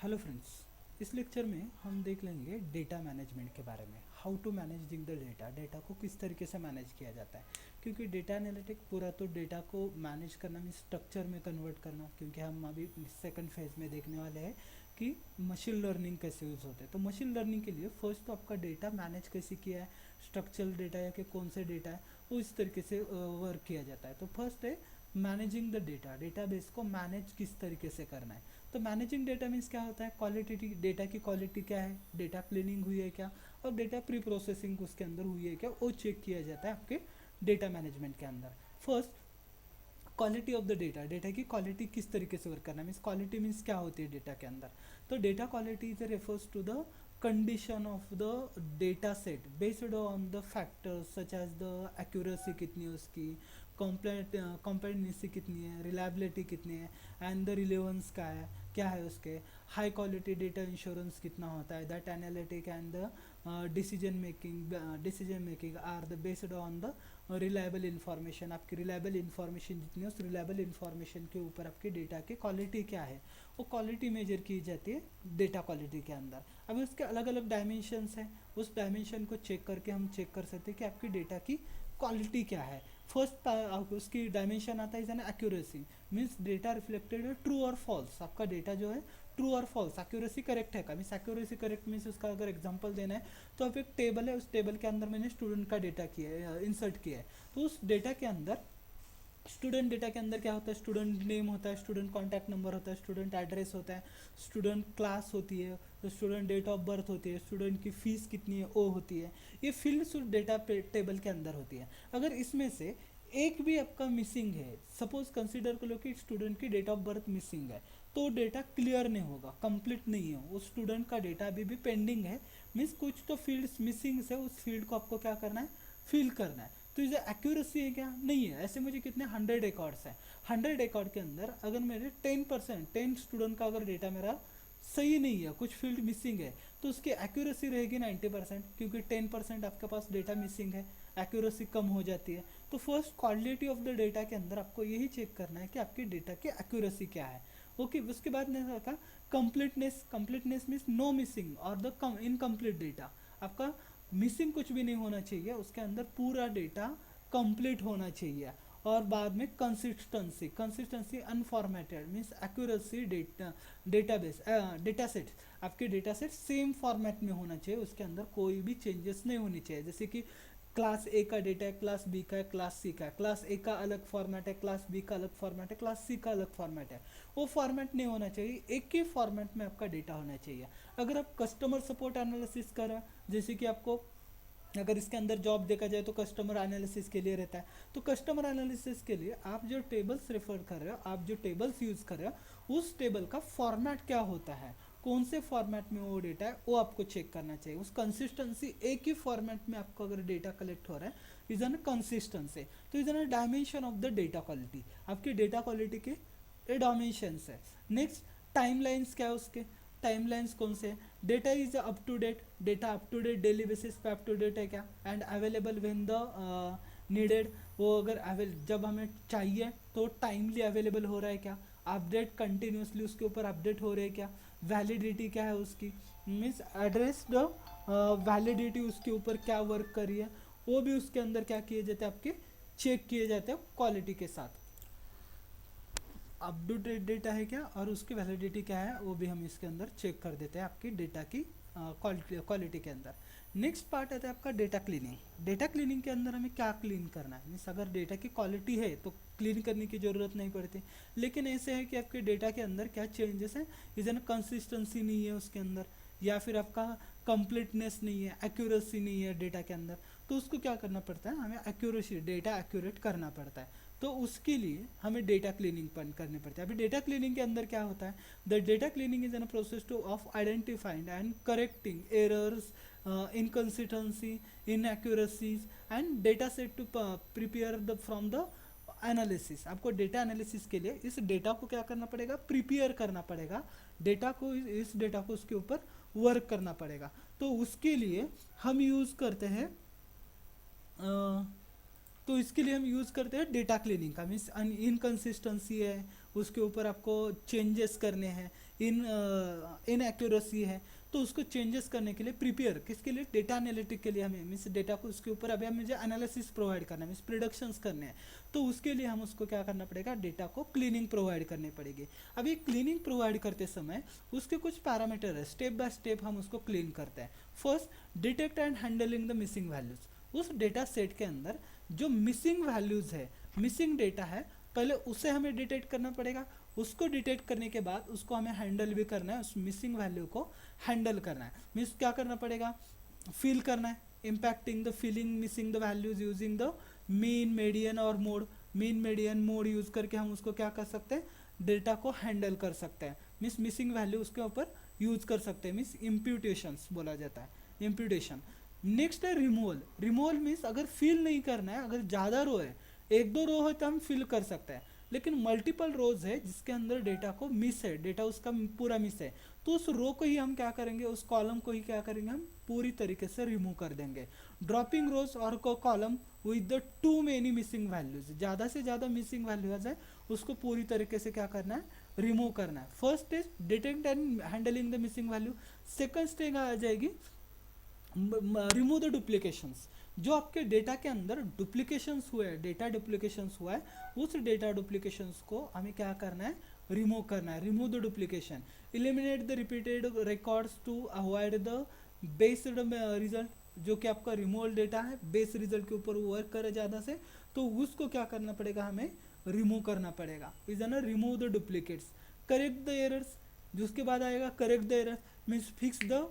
Hello friends. इस lecture में हम देख लेंगे डेटा मैनेजमेंट के बारे में। How to managing the data को किस तरीके से मैनेज किया जाता है, क्योंकि डेटा एनालिटिक पूरा तो डेटा को मैनेज करना मीन स्ट्रक्चर में कन्वर्ट करना, क्योंकि हम अभी सेकंड फेज में देखने वाले हैं कि मशीन लर्निंग कैसे यूज़ होते हैं। तो मशीन लर्निंग के लिए फर्स्ट तो आपका डेटा मैनेज कैसे किया है, स्ट्रक्चरल डेटा या कि कौन से डेटा है वो इस तरीके से वर्क किया जाता है। तो फर्स्ट है मैनेजिंग द डेटाबेस को मैनेज किस तरीके से करना है। तो मैनेजिंग डेटा मीन्स क्या होता है, क्वालिटी डेटा की क्वालिटी क्या है, डेटा क्लीनिंग हुई है क्या, और डेटा प्री प्रोसेसिंग उसके अंदर हुई है क्या, वो चेक किया जाता है आपके डेटा मैनेजमेंट के अंदर। First, quality of the data की क्वालिटी किस तरीके से वर्क करना है, मीन्स क्वालिटी मीन्स क्या होती है डेटा के अंदर। तो data quality is refers to the condition of the data set based on the factors such as the accuracy कितनी है उसकी, कॉम्प्लेटनेसी कितनी है, रिलायबिलिटी कितनी है, एंड द रिलेवेंस क्या है उसके, हाई क्वालिटी डेटा इंश्योरेंस कितना होता है, that analytic and the decision making are the based on the reliable information. आपकी रिलायबल इन्फॉर्मेशन जितनी है उस रिलायबल इन्फॉर्मेशन के ऊपर आपकी डेटा की क्वालिटी क्या है वो क्वालिटी मेजर की जाती है डेटा क्वालिटी के अंदर। अभी उसके अलग अलग डायमेंशंस हैं, उस डायमेंशन को चेक करके हम चेक कर सकते हैं कि आपकी डेटा की क्वालिटी क्या है। फर्स्ट उसकी डायमेंशन आता है is an accuracy, means data reflected है ट्रू और फॉल्स। आपका डेटा जो है ट्रू और फॉल्स, एक्यूरेसी करेक्ट है का, मीन्स एक्यूरेसी करेक्ट मीन्स उसका अगर एग्जांपल देना है तो अब एक टेबल है, उस टेबल के अंदर मैंने स्टूडेंट का डेटा किया है, इंसर्ट किया है। तो उस डेटा के अंदर स्टूडेंट डेटा के अंदर क्या होता है, स्टूडेंट नेम होता है, स्टूडेंट कॉन्टैक्ट नंबर होता है, स्टूडेंट एड्रेस होता है, स्टूडेंट क्लास होती है, तो स्टूडेंट डेट ऑफ बर्थ होती है, स्टूडेंट की फीस कितनी है वो होती है। ये फील्ड्स डेटा टेबल के अंदर होती है। अगर इसमें से एक भी आपका मिसिंग है, सपोज कंसिडर कर लो कि स्टूडेंट की डेट ऑफ बर्थ मिसिंग है, तो डेटा क्लियर नहीं होगा, कंप्लीट नहीं है, उस स्टूडेंट का डेटा अभी भी पेंडिंग है, मीन्स कुछ तो फील्ड्स मिसिंग है, उस फील्ड को आपको क्या करना है, फिल करना है। तो ये एक्यूरेसी है क्या, नहीं है। ऐसे मुझे कितने 100 रिकॉर्ड्स हैं, 100 रिकॉर्ड के अंदर अगर मेरे 10% 10 स्टूडेंट का अगर डेटा मेरा सही नहीं है, कुछ फील्ड मिसिंग है, तो उसकी एक्यूरेसी रहेगी 90%, क्योंकि 10% आपके पास डेटा मिसिंग है, एक्यूरेसी कम हो जाती है। तो first quality of the data के अंदर आपको यही चेक करना है कि आपकी डेटा की एक्यूरेसी क्या है। ओके, उसके बाद मैंने कहा completeness. Completeness means no missing और द इनकम्प्लीट डेटा। आपका मिसिंग कुछ भी नहीं होना चाहिए, उसके अंदर पूरा डेटा कंप्लीट होना चाहिए। और बाद में consistency, consistency unformatted means accuracy, database data set, आपके डेटा सेट सेम फॉर्मेट में होना चाहिए, उसके अंदर कोई भी चेंजेस नहीं होनी चाहिए। जैसे कि क्लास ए का डेटा है, क्लास बी का है, क्लास सी का है, क्लास ए का अलग फॉर्मेट है, क्लास बी का अलग फॉर्मेट है, क्लास सी का अलग फॉर्मेट है, वो फॉर्मेट नहीं होना चाहिए, एक ही फॉर्मेट में आपका डेटा होना चाहिए। अगर आप कस्टमर सपोर्ट एनालिसिस कर रहे हैं, जैसे कि आपको अगर इसके अंदर जॉब देखा जाए तो कस्टमर एनालिसिस के लिए रहता है, तो कस्टमर एनालिसिस के लिए आप जो टेबल्स रेफर कर रहे हो, आप जो टेबल्स यूज़ कर रहे हो, उस टेबल का फॉर्मेट क्या होता है, कौन से फॉर्मेट में वो डेटा है वो आपको चेक करना चाहिए। उस कंसिस्टेंसी, एक ही फॉर्मेट में आपको अगर डेटा कलेक्ट हो रहा है, इज एन कंसिस्टेंसी। तो is an dimension of the data quality, आपकी डेटा क्वालिटी के ये डायमेंशंस है। नेक्स्ट, टाइमलाइंस क्या है उसके, टाइमलाइंस कौन से, data is up to date, data up to date daily basis पे अप टू डेट है क्या, and available when the needed, वो अगर जब हमें चाहिए तो टाइमली अवेलेबल हो रहा है क्या, अपडेट कंटिन्यूसली उसके ऊपर अपडेट हो रहे हैं क्या, वैलिडिटी क्या है उसकी, मीन्स एड्रेस द वैलिडिटी उसके ऊपर क्या वर्क कर रही है, वो भी उसके अंदर क्या किए जाते हैं, आपके चेक किए जाते हैं क्वालिटी के साथ। अप टू डेट डेटा है क्या और उसकी वैलिडिटी क्या है वो भी हम इसके अंदर चेक कर देते हैं आपकी डेटा की क्वालिटी के अंदर। नेक्स्ट पार्ट आता है आपका डेटा क्लीनिंग। डेटा क्लीनिंग के अंदर हमें क्या क्लीन करना है, मीन्स अगर डेटा की क्वालिटी है तो क्लीन करने की ज़रूरत नहीं पड़ती, लेकिन ऐसे है कि आपके डेटा के अंदर क्या चेंजेस हैं, इज एन कंसिस्टेंसी नहीं है उसके अंदर, या फिर आपका कंप्लीटनेस नहीं है, एक्यूरेसी नहीं है डेटा के अंदर, तो उसको क्या करना पड़ता है, हमें एक्यूरेसी डेटा एक्यूरेट करना पड़ता है। तो उसके लिए हमें डेटा क्लीनिंग करनी पड़ती है। अभी डेटा क्लीनिंग के अंदर क्या होता है, the data cleaning is an process two of identifying and correcting errors, inconsistency, inaccuracies and data set to prepare the from the analysis. आपको डेटा एनालिसिस के लिए इस डेटा को क्या करना पड़ेगा, प्रिपेयर करना पड़ेगा, डेटा को इस डेटा को उसके ऊपर वर्क करना पड़ेगा। तो उसके लिए हम यूज़ करते हैं तो इसके लिए हम यूज़ करते हैं डेटा क्लीनिंग का, मीन्स इनकन्सिस्टेंसी है, उसके ऊपर आपको चेंजेस करने हैं, इनएक्यूरेसी है, तो उसको चेंजेस करने के लिए प्रिपेयर किसके लिए, डेटा एनालिटिक के लिए हमें मीन्स डेटा को उसके ऊपर अभी मुझे एनालिसिस प्रोवाइड करना है, मीन्स प्रिडिक्शंस करने हैं, तो उसके लिए हम उसको क्या करना पड़ेगा, डेटा को क्लीनिंग प्रोवाइड करनी पड़ेगी। अब ये क्लीनिंग प्रोवाइड करते समय उसके कुछ पैरामीटर है, स्टेप बाय स्टेप हम उसको क्लीन करते हैं। First, detect and handling the missing values. उस डेटा सेट के अंदर जो मिसिंग वैल्यूज है, मिसिंग डेटा है, पहले उसे हमें डिटेक्ट करना पड़ेगा। उसको डिटेक्ट करने के बाद उसको हमें हैंडल भी करना है, उस मिसिंग वैल्यू को हैंडल करना है। मीन्स क्या करना पड़ेगा, फिल करना है, impacting the filling missing the values using the mean, median और mode. Mean, median, mode use करके हम उसको क्या कर सकते हैं, डेटा को हैंडल कर सकते हैं। मीन्स मिसिंग वैल्यू उसके ऊपर यूज कर सकते हैं, मीन्स इम्प्यूटेशंस बोला जाता है, इम्प्यूटेशन। नेक्स्ट है रिमूवल। रिमूवल मीन्स अगर फिल नहीं करना है, अगर ज़्यादा रो है, एक दो रो है तो हम फिल कर सकते हैं, लेकिन मल्टीपल रोज है जिसके अंदर डेटा को मिस है, डेटा उसका पूरा मिस है, तो उस रो को ही हम क्या करेंगे, उस कॉलम को ही क्या करेंगे, हम पूरी तरीके से रिमूव कर देंगे। ड्रॉपिंग रोज और column with the two many missing values, ज़्यादा से ज़्यादा मिसिंग वैल्यूज है उसको पूरी तरीके से क्या करना है, रिमूव करना है। First stage detect and handling the missing value. Second stage आ जाएगी रिमूव द डुप्लीकेशंस। जो आपके डेटा के अंदर डुप्लीकेशंस हुए हैं, डेटा डुप्लीकेशंस हुआ है, उस डेटा डुप्लीकेशंस को हमें क्या करना है, रिमूव करना है। Remove the duplication, eliminate the repeated records to avoid the based result. जो कि आपका रिमूवल डेटा है, बेस रिजल्ट के ऊपर वर्क करे ज़्यादा से, तो उसको क्या करना पड़ेगा, हमें रिमूव करना पड़ेगा। इज ना remove the duplicates. Correct the errors, जिसके बाद आएगा correct the errors, means fix the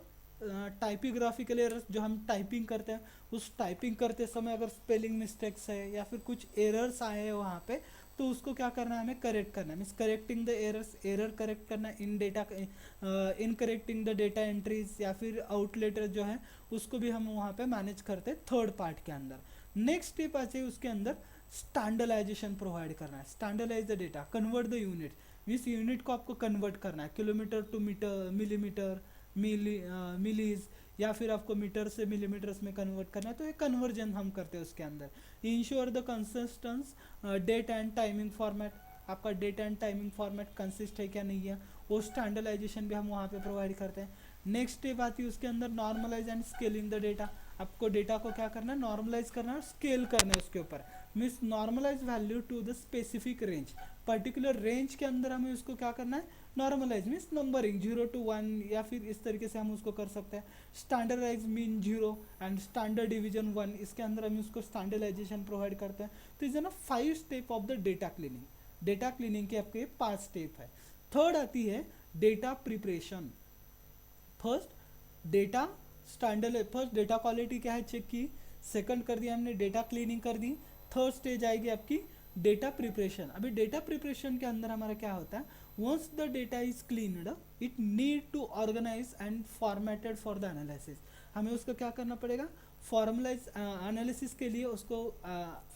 typographical errors. जो हम टाइपिंग करते हैं, उस टाइपिंग करते समय अगर स्पेलिंग मिस्टेक्स है या फिर कुछ एरर्स आए हैं वहाँ पे, तो उसको क्या करना है, हमें करेक्ट करना है। Means correcting the errors, error correct करना in data, in correcting the data entries या फिर आउटलेटर जो है उसको भी हम वहाँ पे मैनेज करते हैं थर्ड पार्ट के अंदर। नेक्स्ट स्टेप आ जाए उसके अंदर स्टैंडर्डाइजेशन प्रोवाइड करना है। Standardize the data, convert the unit, means unit को आपको कन्वर्ट करना है, kilometre to metre, millimetre, millis, या फिर आपको मीटर से मिलीमीटर्स में कन्वर्ट करना है, तो ये कन्वर्जन हम करते हैं उसके अंदर। Ensure the consistence date and timing format, आपका date and timing format consist है क्या नहीं है, वो स्टैंडर्डाइजेशन भी हम वहाँ पे प्रोवाइड करते हैं। नेक्स्ट स्टेप आती है उसके अंदर normalize and scaling the data. आपको डेटा को क्या करना है, नॉर्मलाइज करना है और स्केल करना है उसके ऊपर। Means normalize value to the specific range, particular range के अंदर हमें उसको क्या करना है, नॉर्मलाइज मीन्स नंबरिंग 0 to 1 या फिर इस तरीके से हम उसको कर सकते हैं। Standardize mean 0 and standard division 1, इसके अंदर हम उसको स्टैंडर्डाइजेशन प्रोवाइड करते हैं। तो इज ना 5 step of the data cleaning. Data cleaning के आपके 5 स्टेप है। थर्ड आती है data preparation. First data standard, first data quality क्या है चेक की, सेकंड कर दिया हमने डेटा क्लीनिंग कर दी, थर्ड स्टेज आएगी आपकी डेटा प्रिपरेशन। अभी डेटा प्रिपरेशन के अंदर हमारा क्या होता है, once the data is cleaned it need to organize and formatted for the analysis. हमें उसको क्या करना पड़ेगा, फॉर्मलाइज एनालिसिस के लिए उसको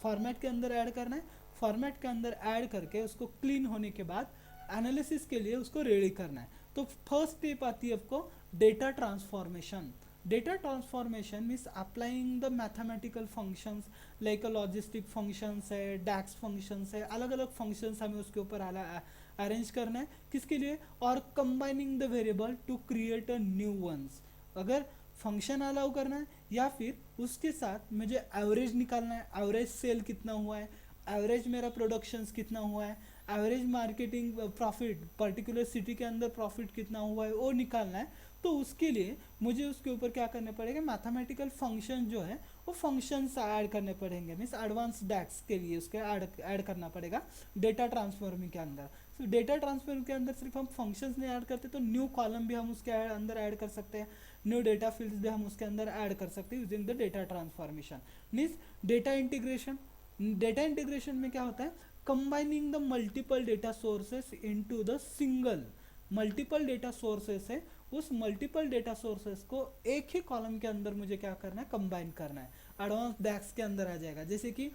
फॉर्मेट के अंदर ऐड करना है, फॉर्मेट के अंदर ऐड करके उसको क्लीन होने के बाद एनालिसिस के लिए उसको रेडी करना है। तो फर्स्ट स्टेप आती है आपको data transformation. Data transformation means applying the mathematical functions like logistic functions है, डैक्स फंक्शंस है, अलग अलग फंक्शंस हमें उसके ऊपर अरेंज करना है, किसके लिए, और combining the variable to create a new ones. अगर फंक्शन अलाउ करना है या फिर उसके साथ मुझे एवरेज निकालना है, एवरेज सेल कितना हुआ है, एवरेज मेरा प्रोडक्शंस कितना हुआ है, average marketing profit particular city के अंदर प्रॉफिट कितना हुआ है वो निकालना है, तो उसके लिए मुझे उसके ऊपर क्या करने पड़ेगा, मैथमेटिकल फंक्शन जो है वो फंक्शंस ऐड करने पड़ेंगे। मीन्स एडवांस डैक्स के लिए उसके ऐड करना पड़ेगा डेटा ट्रांसफॉर्मिंग के अंदर। तो डेटा ट्रांसफॉर्मिंग के अंदर सिर्फ हम फंक्शंस नहीं ऐड करते, तो न्यू कॉलम भी हम उसके अंदर ऐड कर सकते हैं, न्यू डेटा फील्ड्स भी हम उसके अंदर ऐड कर सकते हैं using the data transformation. Means data integration, data integration में क्या होता है, combining the multiple data sources into the single. Multiple data sources है, उस मल्टीपल डेटा सोर्सेस को एक ही कॉलम के अंदर मुझे क्या करना है, कंबाइन करना है, एडवांस डैक्स के अंदर आ जाएगा। जैसे कि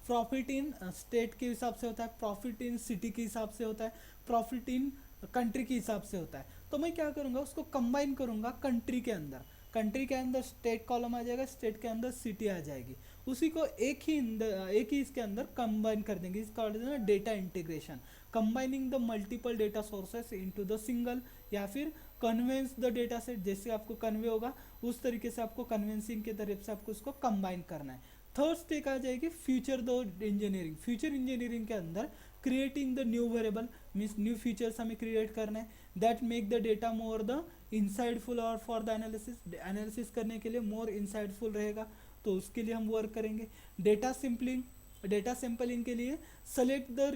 प्रॉफिट इन स्टेट के हिसाब से होता है, प्रॉफिट इन सिटी के हिसाब से होता है, प्रॉफिट इन कंट्री के हिसाब से होता है। तो मैं क्या करूँगा, उसको कंबाइन करूँगा कंट्री के अंदर, कंट्री के अंदर स्टेट कॉलम आ जाएगा, स्टेट के अंदर सिटी आ जाएगी, उसी को एक ही इसके अंदर कंबाइन कर देंगे, इसका ना data integration, combining the multiple data sources into the single, या फिर कन्वेंस द डेटा सेट, जैसे आपको कन्वे होगा उस तरीके से आपको कन्वेंसिंग के तरफ से आपको उसको कंबाइन करना है। थर्ड स्टेप आ जाएगी future the engineering. Future engineering के अंदर creating the new variable means new features हमें क्रिएट करना है, that make the data more the insightful, और फॉर द एनालिसिस करने के लिए मोर इंसाइडफुल रहेगा, तो उसके लिए हम वर्क करेंगे। डेटा सैम्पलिंग के लिए select the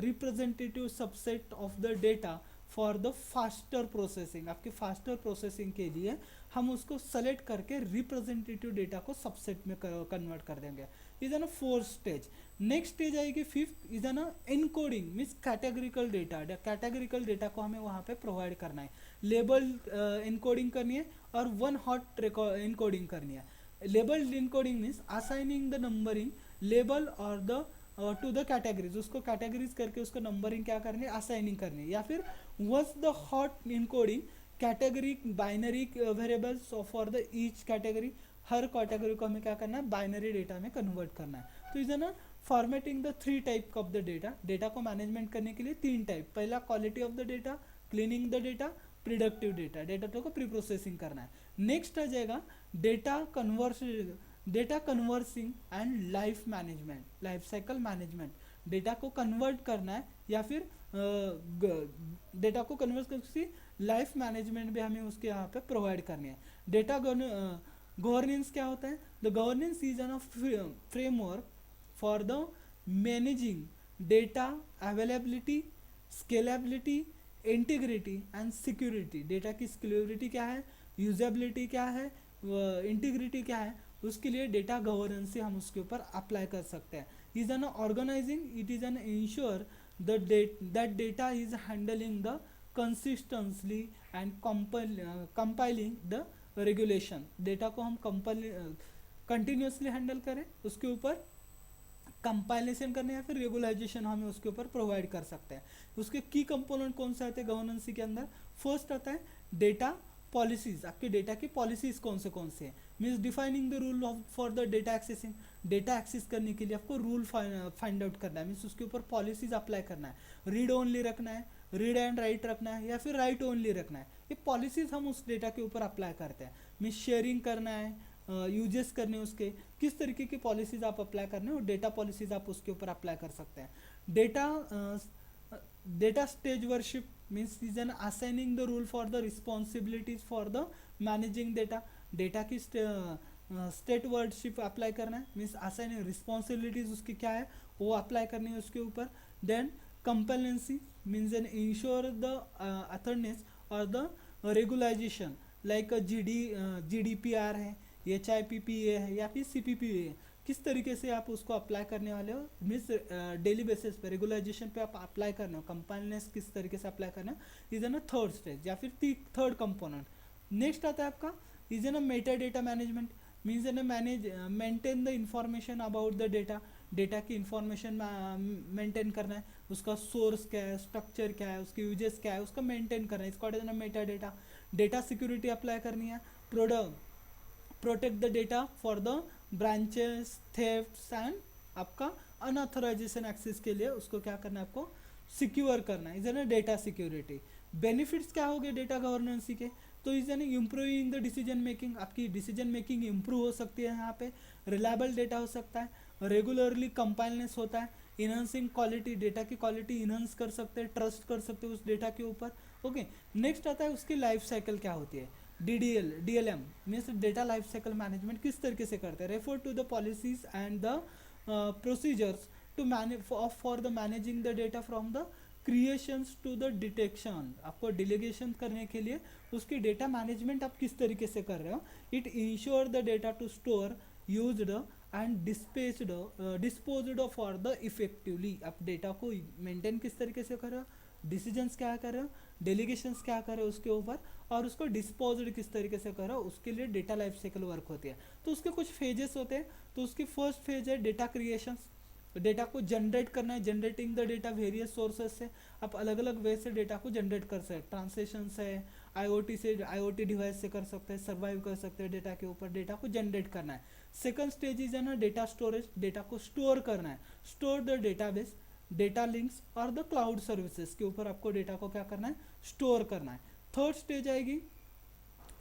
representative subset of the data for the faster processing. आपके फास्टर प्रोसेसिंग के लिए हम उसको सेलेक्ट करके रिप्रेजेंटेटिव डेटा को सबसेट में कन्वर्ट कर देंगे। इज ना फोर्थ स्टेज। नेक्स्ट स्टेज आएगी फिफ्थ, इज ना encoding means categorical data. Categorical data को हमें वहाँ पे प्रोवाइड करना है, लेबल एनकोडिंग करनी है और वन हॉट एनकोडिंग करनी है। Label encoding means assigning the numbering label और द टू द कैटेगरीज, उसको कैटेगरीज करके उसको नंबरिंग क्या करनी है, असाइनिंग करनी है। या फिर was the hot encoding category binary variables for the each category, her category को हमें क्या करना है, बाइनरी डेटा में कन्वर्ट करना है। तो इज ना formatting the three type of the data. Data को मैनेजमेंट करने के लिए तीन टाइप, पहला quality of the data, cleaning the data, productive data, data को प्री प्रोसेसिंग करना है। नेक्स्ट आ जाएगा data conversing and life management, life cycle management. Data को कन्वर्ट करना है या फिर डेटा को कन्वर्ट करके लाइफ मैनेजमेंट भी हमें उसके यहाँ पे प्रोवाइड करनी है। डेटा गवर्नेंस क्या होता है, the governance is an framework for the managing data availability, scalability, integrity and security. Data की सिक्योरिटी क्या है, यूजेबिलिटी क्या है, इंटीग्रिटी क्या है, उसके लिए डेटा गवर्नेंस से हम उसके ऊपर अप्लाई कर सकते हैं। Is an organizing, it is an ensure that data is handling the consistently and compiling the regulation. Data को हम कंटिन्यूसली हैंडल करें, उसके ऊपर कंपाइलेशन करने या फिर रेगुलाइजेशन हमें उसके ऊपर प्रोवाइड कर सकते हैं। उसके की कंपोनेंट कौन से आते हैं गवर्नेंस के अंदर, फर्स्ट आता है डेटा पॉलिसीज। आपके डेटा की पॉलिसीज कौन से हैं, means defining the rule for the data accessing. Data access करने के लिए आपको रूल फाइंड आउट करना है, मीन्स उसके ऊपर पॉलिसीज अप्लाई करना है। रीड ओनली रखना है, रीड एंड राइट रखना है, या फिर राइट ओनली रखना है। ये पॉलिसीज हम उस डेटा के ऊपर अप्लाई करते हैं। मीन्स शेयरिंग करना है, यूजेस करने उसके, किस तरीके की पॉलिसीज आप अप्लाई करने और डेटा पॉलिसीज आप उसके ऊपर अप्लाई कर सकते हैं। Data stewardship means is an assigning the rule for the responsibilities for the managing data. Data की स्टेट वर्डशिप अप्लाई करना है, मीन्स असाइनिंग रिस्पॉन्सिबिलिटीज उसकी क्या है वो अप्लाई करनी है उसके ऊपर। Then compliance means an ensure the adherence और द रेगुलाइजेशन लाइक GDPR है, HIPPA है या फिर CPPA है, किस तरीके से आप उसको अप्लाई करने वाले हो, मीन्स डेली बेसिस पे रेगुलाइजेशन पे आप अप्लाई करने हो, कंपाइलेंस किस तरीके से अप्लाई करना है, इज एन थर्ड स्टेज या फिर थर्ड कंपोनेंट। नेक्स्ट आता है आपका is an meta data management, means an maintain the information about the data. Data की इंफॉर्मेशन मेंटेन करना है, उसका सोर्स क्या है, स्ट्रक्चर क्या है, उसके यूजेस क्या है, उसका मेंटेन करना है, इसको is an meta data. Data security apply करनी है, protect the data for the branches, thefts and आपका अनऑथराइजेशन एक्सेस के लिए उसको क्या करना है, आपको सिक्योर करना है, is an data security. Benefits क्या हो गए डेटा गवर्नेंस के, तो is an improving the decision making. आपकी डिसीजन मेकिंग इम्प्रूव हो सकती है यहाँ पे, रिलायबल डेटा हो सकता है, रेगुलरली कंपाइलेंस होता है, इनहांसिंग क्वालिटी, डेटा की क्वालिटी इनहांस कर सकते हैं, ट्रस्ट कर सकते हैं उस डेटा के ऊपर। ओके, नेक्स्ट आता है उसकी लाइफ साइकिल क्या होती है, DLM means data life cycle management किस तरीके से करते हैं, refer to the policies and the procedures to for the managing the data from the creations to the detection. आपको डिलीगेशन करने के लिए उसकी डेटा मैनेजमेंट आप किस तरीके से कर रहे हो। It ensure the data to store, used and disposed for the effectively. आप डेटा को मेंटेन किस तरीके से कर रहे हो, डिसीजंस क्या कर रहे हो, डेलीगेशंस क्या कर रहे हो उसके ऊपर, और उसको डिस्पोज्ड किस तरीके से करो, उसके लिए डेटा लाइफ साइकिल वर्क होती है। तो उसके कुछ फेजेस होते हैं, तो उसकी फर्स्ट फेज है डेटा क्रिएशंस, डेटा को जनरेट करना है, generating the data various sources से, आप अलग अलग वे से डेटा को जनरेट कर सकते हैं, ट्रांसलेशन से, आईओटी से, आईओटी डिवाइस से कर सकते हैं, सर्वाइव कर सकते हैं डेटा के ऊपर, डेटा को जनरेट करना है। सेकंड स्टेज इज है ना डेटा स्टोरेज, डेटा को स्टोर करना है, store the database, data links और द क्लाउड सर्विसेज के ऊपर आपको डेटा को क्या करना है, स्टोर करना है। थर्ड स्टेज आएगी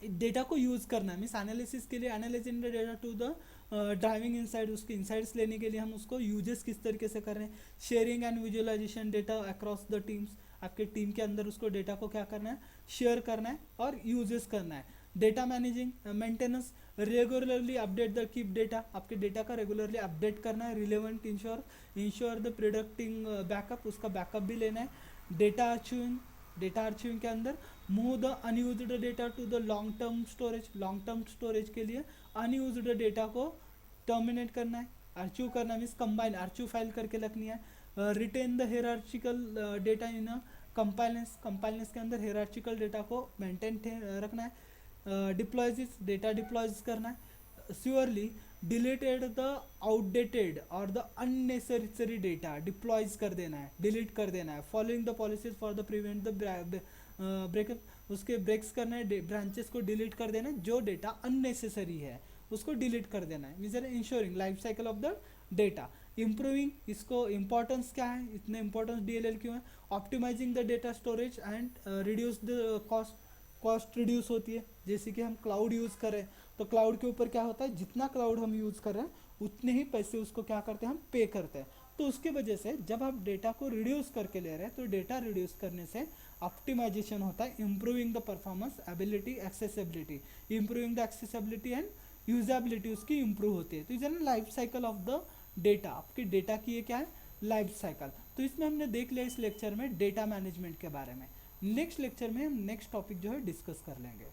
डेटा को यूज़ करना है, मीन्स एनालिसिस के लिए, analyzing the data to the driving inside, उसके इनसाइड्स लेने के लिए हम उसको यूजेस किस तरीके से कर रहे हैं, sharing and visualization data across the teams, आपके टीम के अंदर उसको डेटा को क्या करना है, शेयर करना है और यूजेस करना है। Data managing maintenance, regularly update the keep data, आपके डेटा का रेगुलरली अपडेट करना है, relevant ensure the protecting backup, उसका बैकअप भी लेना है। डेटा अर्चिविंग, डेटा अर्चिविंग के अंदर move the unused data to the long term storage, long term storage के लिए अनयूज्ड डेटा को टर्मिनेट करना है, अर्चिव करना मीन्स कंबाइन, अर्चिव फाइल करके रखनी है। Retain the hierarchical data in compliance, compliance के अंदर हेरार्चिकल डेटा को मेंटेन रखना है। डिप्लॉयज, डेटा डिप्लॉयज करना है। श्योरली डिलीटेड द आउटडेटेड और द अननेसेसरी डेटा, डिप्लॉयज कर देना है, डिलीट कर देना है। Following the policies for the prevent the breakup, उसके ब्रेक्स करना है, ब्रांचेस को डिलीट कर देना है, जो डेटा अननेसेसरी है उसको डिलीट कर देना है। Means ensuring life cycle of the data. Improving, इसको इंपॉर्टेंस क्या है, इतने इंपॉर्टेंस डीएलएल क्यों है। Optimizing the data storage and reduce the cost, cost reduce होती है, जैसे कि हम क्लाउड यूज़ करें तो क्लाउड के ऊपर क्या होता है, जितना क्लाउड हम यूज़ कर रहे हैं उतने ही पैसे उसको क्या करते हैं, हम पे करते हैं। तो उसके वजह से जब आप डेटा को रिड्यूस करके ले रहे हैं तो डेटा रिड्यूस करने से ऑप्टिमाइजेशन होता है, improving the performance, ability, accessibility, improving the accessibility and usability उसकी इम्प्रूव होती है। तो is life cycle of the data, आपके डेटा की ये क्या है, लाइफ साइकिल। तो इसमें हमने देख लिया इस लेक्चर में डेटा मैनेजमेंट के बारे में। नेक्स्ट लेक्चर में हम नेक्स्ट टॉपिक जो है डिस्कस कर लेंगे।